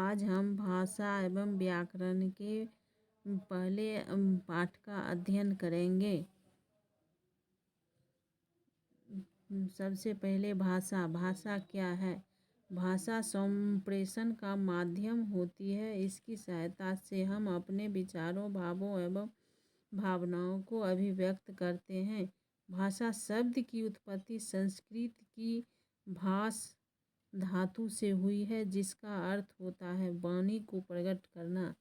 आज हम भाषा एवं व्याकरण के पहले पाठ का अध्ययन करेंगे। सबसे पहले भाषा क्या है। भाषा संप्रेषण का माध्यम होती है। इसकी सहायता से हम अपने विचारों, भावों एवं भावनाओं को अभिव्यक्त करते हैं। भाषा शब्द की उत्पत्ति संस्कृत की भाष धातु से हुई है, जिसका अर्थ होता है वाणी को प्रकट करना।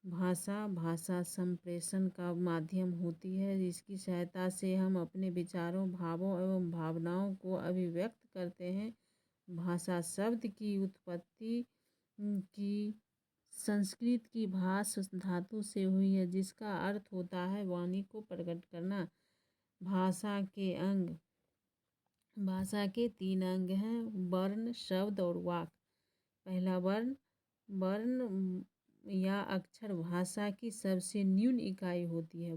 भाषा संप्रेषण का माध्यम होती है, जिसकी सहायता से हम अपने विचारों, भावों एवं भावनाओं को अभिव्यक्त करते हैं। भाषा शब्द की उत्पत्ति की संस्कृत की भाष धातु से हुई है, जिसका अर्थ होता है वाणी को प्रकट करना। भाषा के 3 अंग हैं: वर्ण, शब्द और वाक्। पहला वर्ण या अक्षर भाषा की सबसे न्यून इकाई होती है।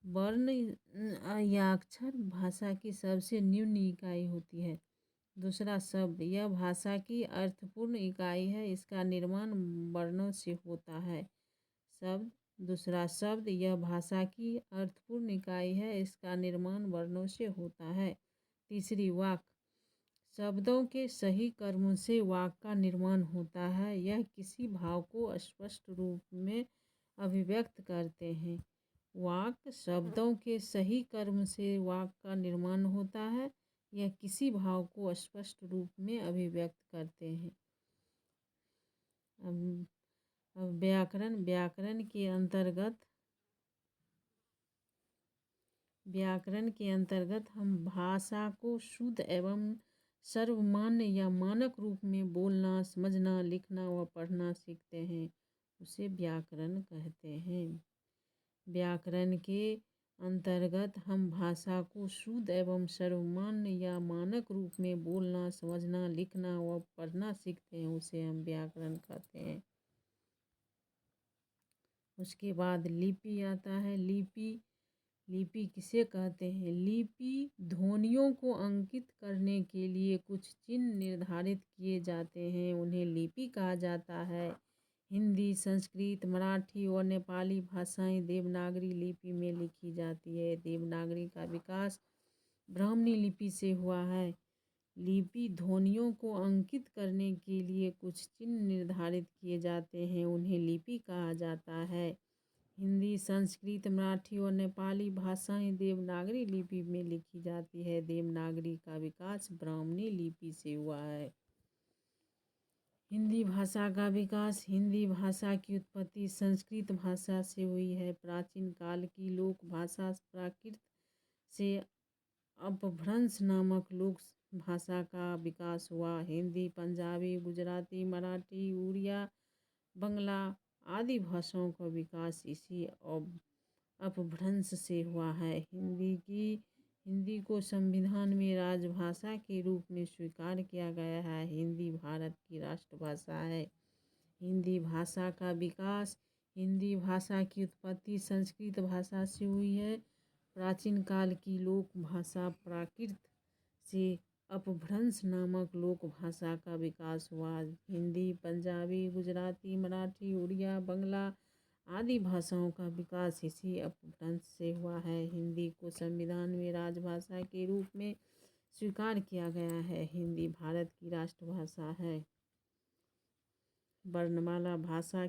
वर्ण या अक्षर भाषा की सबसे न्यून इकाई होती है। दूसरा शब्द, यह भाषा की अर्थपूर्ण इकाई है। इसका निर्माण वर्णों से होता है। दूसरा शब्द, यह भाषा की अर्थपूर्ण इकाई है। इसका निर्माण वर्णों से होता है। तीसरी, वाक्। शब्दों के सही क्रम से वाक् का निर्माण होता है। यह किसी भाव को स्पष्ट रूप में अभिव्यक्त करते हैं। वाक् शब्दों के सही क्रम से वाक् का निर्माण होता है। यह किसी भाव को स्पष्ट रूप में अभिव्यक्त करते हैं। व्याकरण के अंतर्गत हम भाषा को शुद्ध एवं सर्वमान्य या मानक रूप में बोलना, समझना, लिखना व पढ़ना सीखते हैं। उसे व्याकरण कहते हैं। व्याकरण के अंतर्गत हम भाषा को शुद्ध एवं सर्वमान्य या मानक रूप में बोलना, समझना, लिखना व पढ़ना सीखते हैं। उसे हम व्याकरण कहते हैं। उसके बाद लिपि आता है। लिपि किसे कहते हैं? लिपि ध्वनियों को अंकित करने के लिए कुछ चिन्ह निर्धारित किए जाते हैं, उन्हें लिपि कहा जाता है। हिंदी, संस्कृत, मराठी और नेपाली भाषाएं देवनागरी लिपि में लिखी जाती है। देवनागरी का विकास ब्राह्मी लिपि से हुआ है। लिपि ध्वनियों को अंकित करने के लिए कुछ चिन्ह निर्धारित किए जाते हैं, उन्हें लिपि कहा जाता है। हिंदी, संस्कृत, मराठी और नेपाली भाषाएं देवनागरी लिपि में लिखी जाती है। देवनागरी का विकास ब्राह्मी लिपि से हुआ है। हिंदी भाषा का विकास। हिंदी भाषा की उत्पत्ति संस्कृत भाषा से हुई है। प्राचीन काल की लोक भाषा प्राकृत से अपभ्रंश नामक लोक भाषा का विकास हुआ। हिंदी, पंजाबी, गुजराती, मराठी, उड़िया, बंगला आदि भाषाओं का विकास इसी अपभ्रंश से हुआ है। हिंदी को संविधान में राजभाषा के रूप में स्वीकार किया गया है। हिंदी भारत की राष्ट्रभाषा है। हिंदी भाषा का विकास। हिंदी भाषा की उत्पत्ति संस्कृत भाषा से हुई है। प्राचीन काल की लोक भाषा प्राकृत से अपभ्रंश नामक लोक भाषा का विकास हुआ। हिंदी, पंजाबी, गुजराती, मराठी, उड़िया, बंगला आदि भाषाओं का विकास इसी अपभ्रंश से हुआ है। हिंदी को संविधान में राजभाषा के रूप में स्वीकार किया गया है। हिंदी भारत की राष्ट्रभाषा है। वर्णमाला भाषा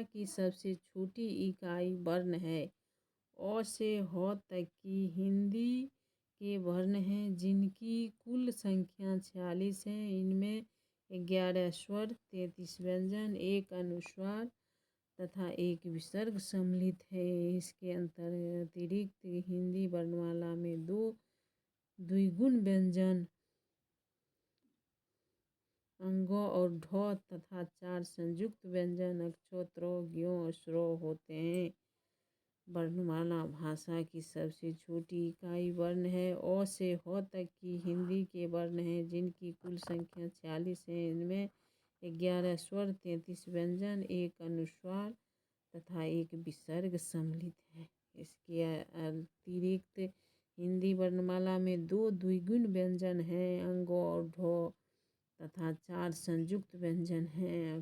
की सबसे छोटी इकाई वर्ण है। अ से ह तक की हिंदी के वर्ण हैं, जिनकी कुल संख्या 46 है। इनमें 11 स्वर, 33 व्यंजन, 1 अनुस्वार तथा 1 विसर्ग सम्मिलित है। इसके अतिरिक्त हिंदी वर्णमाला में 2 द्विगुण व्यंजन अंग और ढ तथा 4 संयुक्त व्यंजन अक्ष, त्र, ज्ञ, श्र होते हैं। वर्णमाला भाषा की सबसे छोटी इकाई वर्ण है। अ से ह तक की हिंदी के वर्ण हैं, जिनकी कुल संख्या 46 है। इनमें 11 स्वर, 33 व्यंजन, 1 अनुस्वार तथा 1 विसर्ग सम्मिलित है। इसके अतिरिक्त हिंदी वर्णमाला में 2 द्विगुण व्यंजन हैं, अंग और ढ, तथा 4 संयुक्त व्यंजन हैं,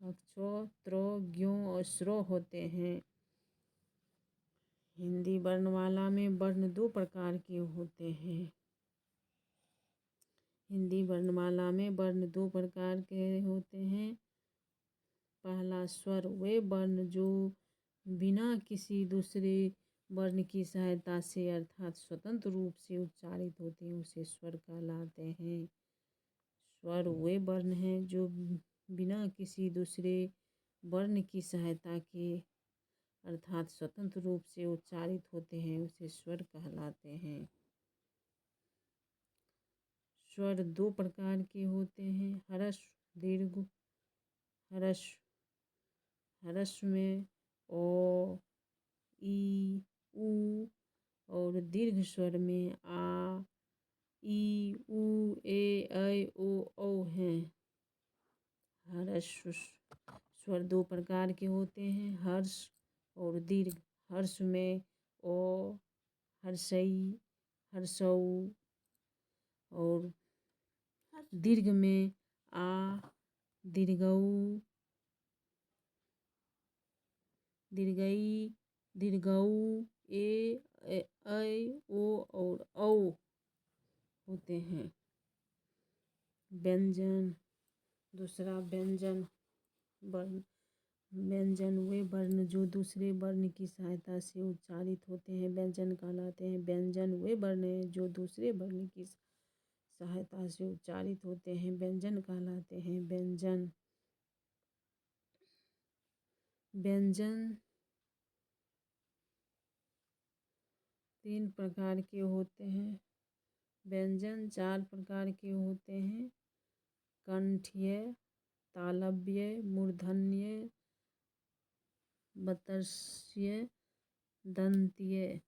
अक्षो, त्र, ज्ञो और श्रो होते हैं। हिंदी वर्णमाला में वर्ण 2 प्रकार के होते हैं। हिंदी वर्णमाला में वर्ण 2 प्रकार के होते हैं। पहला स्वर वे वर्ण जो बिना किसी दूसरे वर्ण की सहायता से अर्थात स्वतंत्र रूप से उच्चारित होते हैं, उसे स्वर कहलाते हैं। स्वर वे वर्ण हैं जो बिना किसी दूसरे वर्ण की सहायता के अर्थात स्वतंत्र रूप से उच्चारित होते हैं, उसे स्वर कहलाते हैं। स्वर 2 प्रकार के होते हैं, ह्रस्व, दीर्घ। ह्रस्व में ओ, ई, उ और दीर्घ स्वर में आ, ई, उ, ए, ऐ, ओ, औ हैं। ह्रस्व स्वर 2 प्रकार के होते हैं, हर्ष और दीर्घ। हर्ष में ओ, हर्षई, हर्षौ और दीर्घ में आ, दीर्घऊ, दीर्घई, दीर्घऊ, ए, ऐ, ओ और औ होते हैं। व्यंजन। दूसरा व्यंजन वर्ण। व्यंजन वे वर्ण जो दूसरे वर्ण की सहायता से उच्चारित होते हैं, व्यंजन कहलाते हैं। व्यंजन वे वर्ण हैं जो दूसरे वर्ण की सहायता से उच्चारित होते हैं, व्यंजन कहलाते हैं। व्यंजन। व्यंजन 3 प्रकार के होते हैं। व्यंजन 4 प्रकार के होते हैं, कंठ्य, तालव्य, मूर्धन्य, बतस्य, दंत्य।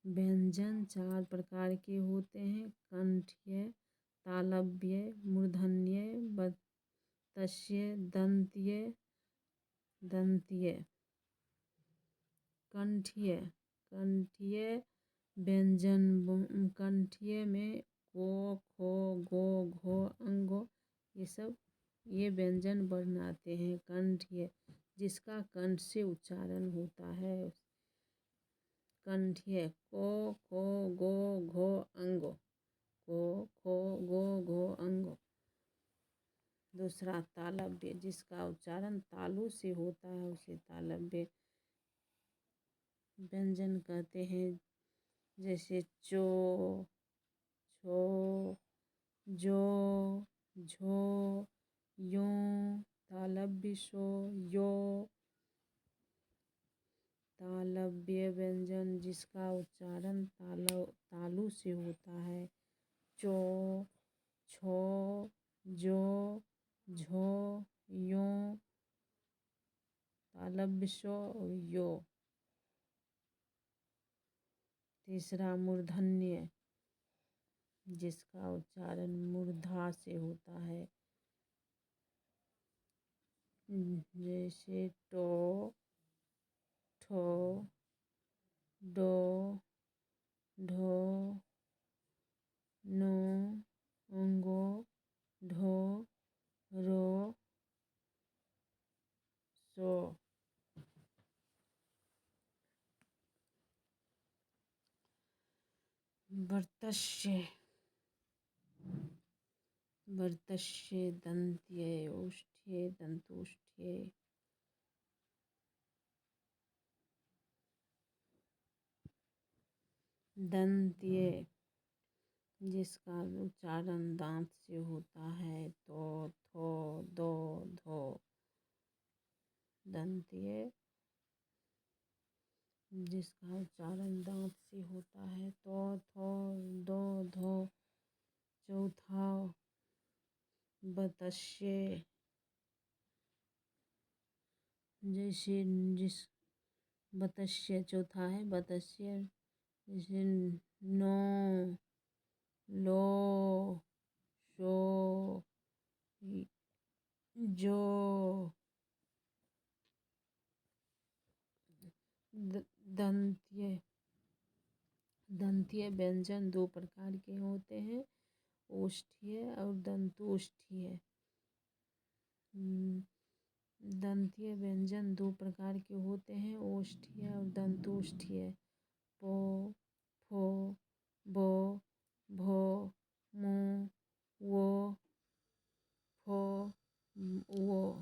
व्यंजन 4 प्रकार के होते हैं, कंठ्य, तालव्य, मूर्धन्य, बतस्य, दंत्य। कंठ्य व्यंजन। कंठ्य में को, खो, गो, घो, अंगो ये व्यंजन वर्ण आते हैं। कंठ्य जिसका कंठ से उच्चारण होता है। कंठ्य को, खो, गो, घो, अंगो। को, खो, गो, घो, अंगो। दूसरा तालव्य जिसका उच्चारण तालु से होता है, उसे तालव्य व्यंजन कहते हैं। जैसे चो, छो, जो, झो, यो, तालव्य सो, यो। तालव्य व्यंजन जिसका उच्चारण तालु से होता है, चो, छो, जो, झो, यो, तालव्य सो, यो। तीसरा मूर्धन्य जिसका उच्चारण मूर्धा से होता है, जैसे टो, ठो, डो, ढो, नो, अंगो, ढो, रो, सो। वर्तस्य। वर्तस्य दंत्य, ओष्ठ्य, दंतोष्ठ्य। दंत्य जिसका उच्चारण दांत से होता है, तो, थो, दो, धो। दंत्य जिसका उच्चारण दांत से होता है, तो, थो, दो, धो। चौथा बतस्य जैसे बतस्य चौथा है, बतस्य जैसे नो, लो, शो, जो। दंत्य दंत्य व्यंजन दो प्रकार के होते हैं, ओष्ठीय और दंतोष्ठीय। दंतीय व्यंजन दो प्रकार के होते हैं, ओष्ठीय और दंतोष्ठीय। पो, फो, बो, भो, मो, वो, फो, वो।